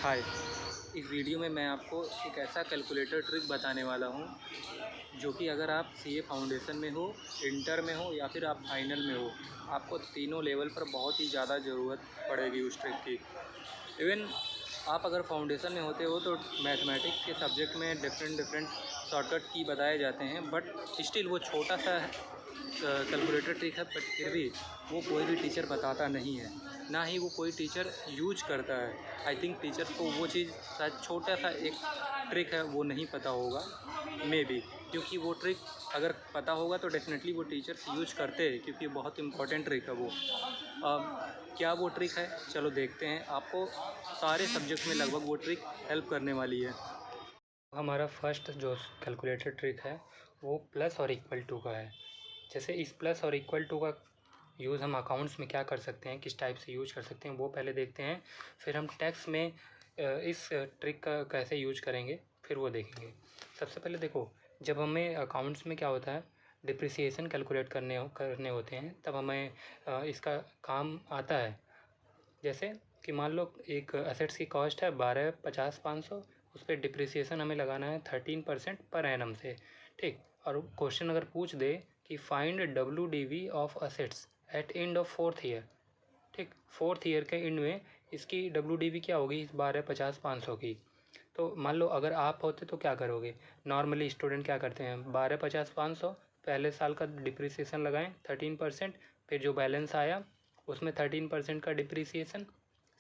हाय। इस वीडियो में मैं आपको एक ऐसा कैलकुलेटर ट्रिक बताने वाला हूँ जो कि अगर आप सीए फाउंडेशन में हो, इंटर में हो या फिर आप फाइनल में हो, आपको तीनों लेवल पर बहुत ही ज़्यादा ज़रूरत पड़ेगी उस ट्रिक की। इवन आप अगर फाउंडेशन में होते हो तो मैथमेटिक्स के सब्जेक्ट में डिफरेंट शॉर्टकट की बताए जाते हैं, बट स्टिल वो छोटा सा कैलकुलेटर ट्रिक है, बट फिर भी वो कोई भी टीचर बताता नहीं है, ना ही वो कोई टीचर यूज करता है। आई थिंक टीचर को वो चीज़ शायद छोटा सा एक ट्रिक है वो नहीं पता होगा, मे बी, क्योंकि वो ट्रिक अगर पता होगा तो डेफिनेटली वो टीचर्स यूज करते हैं, क्योंकि बहुत इंपॉर्टेंट ट्रिक है वो। क्या वो ट्रिक है, चलो देखते हैं। आपको सारे सब्जेक्ट में लगभग वो ट्रिक हेल्प करने वाली है। हमारा फर्स्ट जो कैलकुलेटर ट्रिक है वो प्लस और इक्वल टू का है। जैसे इस प्लस और इक्वल टू का यूज़ हम अकाउंट्स में क्या कर सकते हैं, किस टाइप से यूज कर सकते हैं, वो पहले देखते हैं। फिर हम टैक्स में इस ट्रिक का कैसे यूज करेंगे, फिर वो देखेंगे। सबसे पहले देखो, जब हमें अकाउंट्स में क्या होता है, डिप्रिसिएशन कैलकुलेट करने होते हैं, तब हमें इसका काम आता है। जैसे कि मान लो एक असेट्स की कॉस्ट है 12, 50, 500, उस पर डिप्रिसिएशन हमें लगाना है 13% पर एनम से, ठीक। और क्वेश्चन अगर पूछ दे कि find WDV of assets at end of 4th year, ठीक, 4th ईयर के एंड में इसकी WDV क्या होगी, इस 12, 50, 500 की। तो मान लो अगर आप होते तो क्या करोगे। नॉर्मली स्टूडेंट क्या करते हैं, 12, 50, 500 पहले साल का डिप्रिसिएशन लगाएं 13%, फिर जो बैलेंस आया उसमें 13% का डिप्रिसिएशन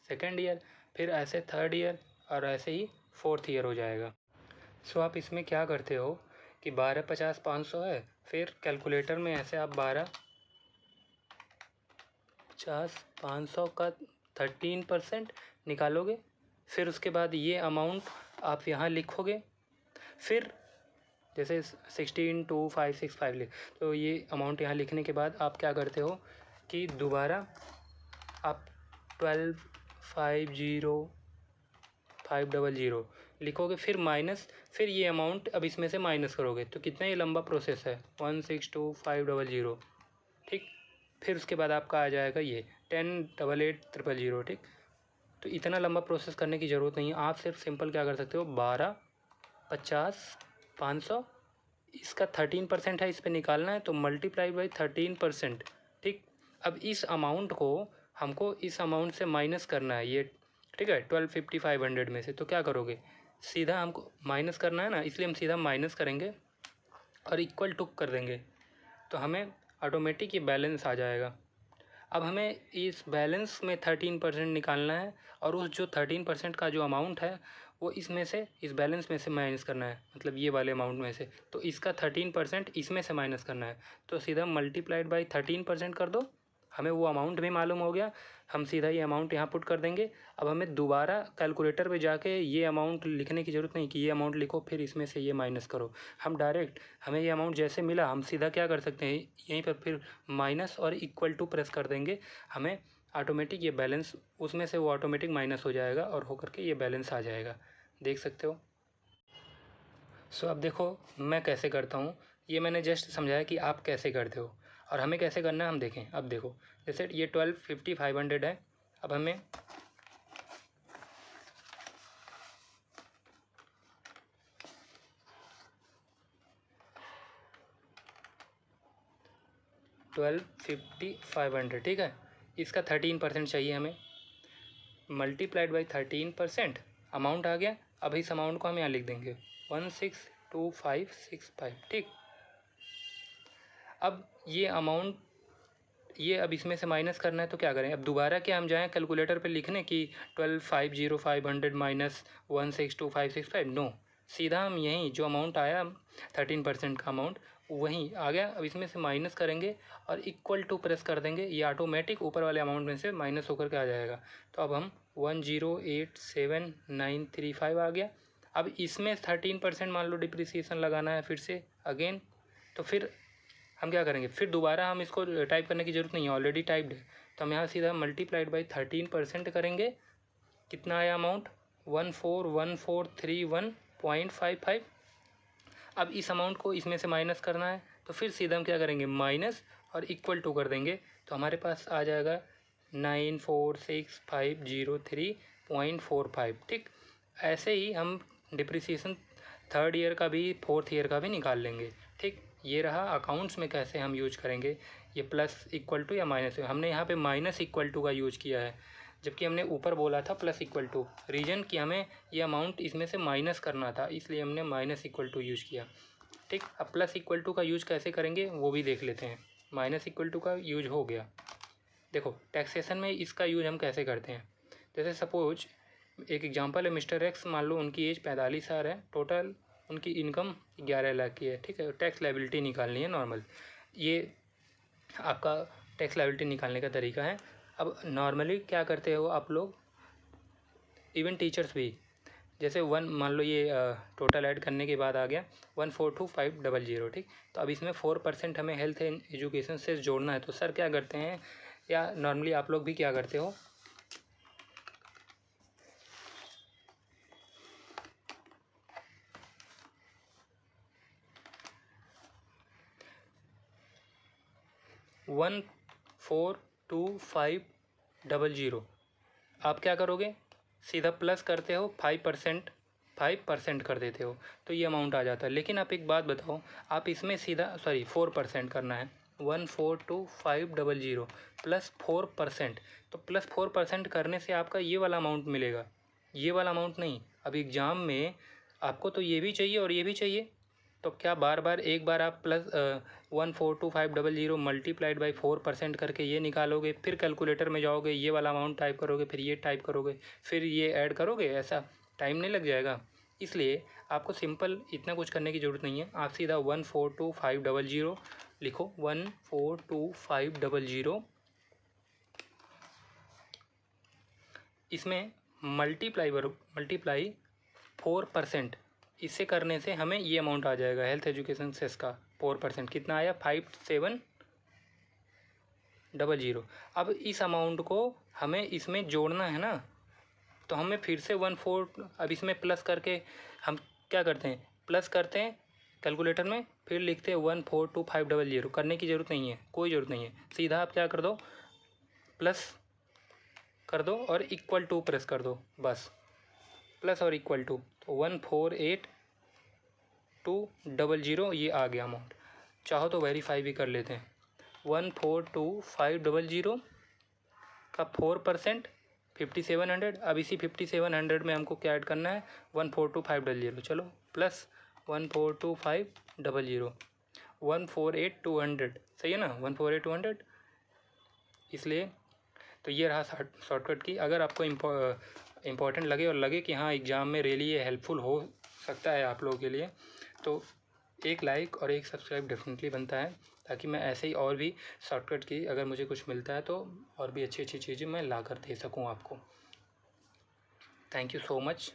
सेकेंड ईयर, फिर ऐसे थर्ड ईयर, और ऐसे ही 4th ईयर हो जाएगा। सो आप इसमें क्या करते हो कि 12, 50, 500 है, फिर कैलकुलेटर में ऐसे आप 12, 50, 500 का 13% निकालोगे। फिर उसके बाद ये अमाउंट आप यहाँ लिखोगे। फिर जैसे 162565 लिख, तो ये अमाउंट यहाँ लिखने के बाद आप क्या करते हो कि दोबारा आप 12,50500 लिखोगे, फिर माइनस, फिर ये अमाउंट अब इसमें से माइनस करोगे। तो कितना ये लंबा प्रोसेस है, 162500, ठीक। फिर उसके बाद आपका आ जाएगा ये 10,88,000, ठीक। तो इतना लंबा प्रोसेस करने की ज़रूरत नहीं है। आप सिर्फ सिंपल क्या कर सकते हो, 12, 50, 500, इसका 13% है, इस पर निकालना है, तो मल्टीप्लाई बाई 13%, ठीक। अब इस अमाउंट को हमको इस अमाउंट से माइनस करना है, ये ठीक है, 12,50,500 में से। तो क्या करोगे, सीधा हमको माइनस करना है ना, इसलिए हम सीधा माइनस करेंगे और इक्वल टू कर देंगे, तो हमें ऑटोमेटिक ये बैलेंस आ जाएगा। अब हमें इस बैलेंस में 13% निकालना है, और उस जो 13% का जो अमाउंट है वो इसमें से, इस बैलेंस में से माइनस करना है, मतलब ये वाले अमाउंट में से। तो इसका 13% इसमें से माइनस करना है, तो सीधा मल्टीप्लाइड बाई 13% कर दो। हमें वो अमाउंट भी मालूम हो गया, हम सीधा ये अमाउंट यहाँ पुट कर देंगे। अब हमें दोबारा कैलकुलेटर पे जाके ये अमाउंट लिखने की ज़रूरत नहीं कि ये अमाउंट लिखो फिर इसमें से ये माइनस करो। हम डायरेक्ट, हमें ये अमाउंट जैसे मिला, हम सीधा क्या कर सकते हैं, यहीं पर फिर माइनस और इक्वल टू प्रेस कर देंगे। हमें ऑटोमेटिक ये बैलेंस, उसमें से वो ऑटोमेटिक माइनस हो जाएगा और होकर के ये बैलेंस आ जाएगा। देख सकते हो। सो अब देखो मैं कैसे करता हूँ, ये मैंने जस्ट समझाया कि आप कैसे करते हो, और हमें कैसे करना है हम देखें। अब देखो, जैसे ये 12,50,500 है। अब हमें 12,50,500, ठीक है, इसका 13% चाहिए हमें। मल्टीप्लाइड बाई 13%, अमाउंट आ गया। अब इस अमाउंट को हम यहाँ लिख देंगे 162565, ठीक। अब ये अमाउंट, ये अब इसमें से माइनस करना है, तो क्या करें, अब दोबारा क्या हम जाएं कैलकुलेटर पे लिखने की 12,50500 माइनस 162565, नो, सीधा हम यहीं जो अमाउंट आया 13% का अमाउंट वहीं आ गया। अब इसमें से माइनस करेंगे और इक्वल टू प्रेस कर देंगे, ये ऑटोमेटिक ऊपर वाले अमाउंट में से माइनस होकर के आ जाएगा। तो अब हम 10,87935 आ गया। अब इसमें 13% मान लो डिप्रिसिएशन लगाना है फिर से अगेन, तो फिर हम क्या करेंगे, फिर दोबारा हम इसको टाइप करने की ज़रूरत नहीं है, ऑलरेडी टाइप्ड है। तो हम यहाँ सीधा मल्टीप्लाइड बाई 13% करेंगे। कितना आया अमाउंट, 141431.55। अब इस अमाउंट को इसमें से माइनस करना है, तो फिर सीधा हम क्या करेंगे, माइनस और इक्वल टू कर देंगे, तो हमारे पास आ जाएगा 946503 0.45। ठीक, ऐसे ही हम डिप्रिसिएशन थर्ड ईयर का भी फोर्थ ईयर का भी निकाल लेंगे। ठीक, ये रहा अकाउंट्स में कैसे हम यूज करेंगे ये प्लस इक्वल टू या माइनस। हमने यहाँ पे माइनस इक्वल टू का यूज किया है, जबकि हमने ऊपर बोला था प्लस इक्वल टू। रीजन कि हमें ये अमाउंट इसमें से माइनस करना था, इसलिए हमने माइनस इक्वल टू यूज किया। ठीक, अब प्लस इक्वल टू का यूज कैसे करेंगे वो भी देख लेते हैं। माइनस इक्वल टू का यूज हो गया। देखो टैक्सेशन में इसका यूज हम कैसे करते हैं। जैसे सपोज एक एग्जांपल है, मिस्टर एक्स, मान लो उनकी एज 45 साल है, टोटल उनकी इनकम 11 लाख की है। ठीक है, टैक्स लायबिलिटी निकालनी है नॉर्मल। ये आपका टैक्स लायबिलिटी निकालने का तरीका है। अब नॉर्मली क्या करते हो आप लोग, इवन टीचर्स भी, जैसे वन मान लो ये टोटल ऐड करने के बाद आ गया 142,500। ठीक, तो अब इसमें 4% हमें हेल्थ एंड एजुकेशन से जोड़ना है। तो सर क्या करते हैं, या नॉर्मली आप लोग भी क्या करते हो, $142,500 आप क्या करोगे, सीधा प्लस करते हो 5% कर देते हो, तो ये अमाउंट आ जाता है। लेकिन आप एक बात बताओ, आप इसमें सीधा 4% करना है, 142,500 प्लस 4%। तो प्लस 4% करने से आपका ये वाला अमाउंट मिलेगा, ये वाला अमाउंट नहीं। अब एग्ज़ाम में आपको तो ये भी चाहिए और ये भी चाहिए, तो क्या बार बार एक बार आप प्लस 142,500 मल्टीप्लाइड बाई 4% करके ये निकालोगे, फिर कैलकुलेटर में जाओगे, ये वाला अमाउंट टाइप करोगे, फिर ये टाइप करोगे, फिर ये ऐड करोगे, ऐसा टाइम नहीं लग जाएगा। इसलिए आपको सिंपल इतना कुछ करने की ज़रूरत नहीं है। आप सीधा 142,500 लिखो, 142,500, इसमें मल्टीप्लाई 4%, इससे करने से हमें ये अमाउंट आ जाएगा हेल्थ एजुकेशन सेस का। 4% कितना आया, 5,700। अब इस अमाउंट को हमें इसमें जोड़ना है ना, तो हमें फिर से 1/4, अब इसमें प्लस करके हम क्या करते हैं, प्लस करते हैं कैलकुलेटर में, फिर लिखते हैं 142,500। करने की ज़रूरत नहीं है, कोई ज़रूरत नहीं है। सीधा आप क्या कर दो, प्लस कर दो और इक्वल टू प्रेस कर दो, बस प्लस और इक्वल टू, तो 148,200 ये आ गया अमाउंट। चाहो तो वेरीफाई भी कर लेते हैं। 142,500 का 4% 5,700। अब इसी 5,700 में हमको क्या ऐड करना है, 142,500। चलो प्लस 142,500, 148,200, सही है ना, 148,200। इसलिए तो ये रहा शॉर्टकट की। अगर आपको इम्पोर्टेंट लगे और लगे कि हाँ एग्ज़ाम में रियली ये हेल्पफुल हो सकता है आप लोगों के लिए, तो एक लाइक और एक सब्सक्राइब डेफिनेटली बनता है, ताकि मैं ऐसे ही और भी शॉर्टकट की अगर मुझे कुछ मिलता है तो और भी अच्छी अच्छी चीज़ें मैं ला कर दे सकूँ आपको। Thank you so much.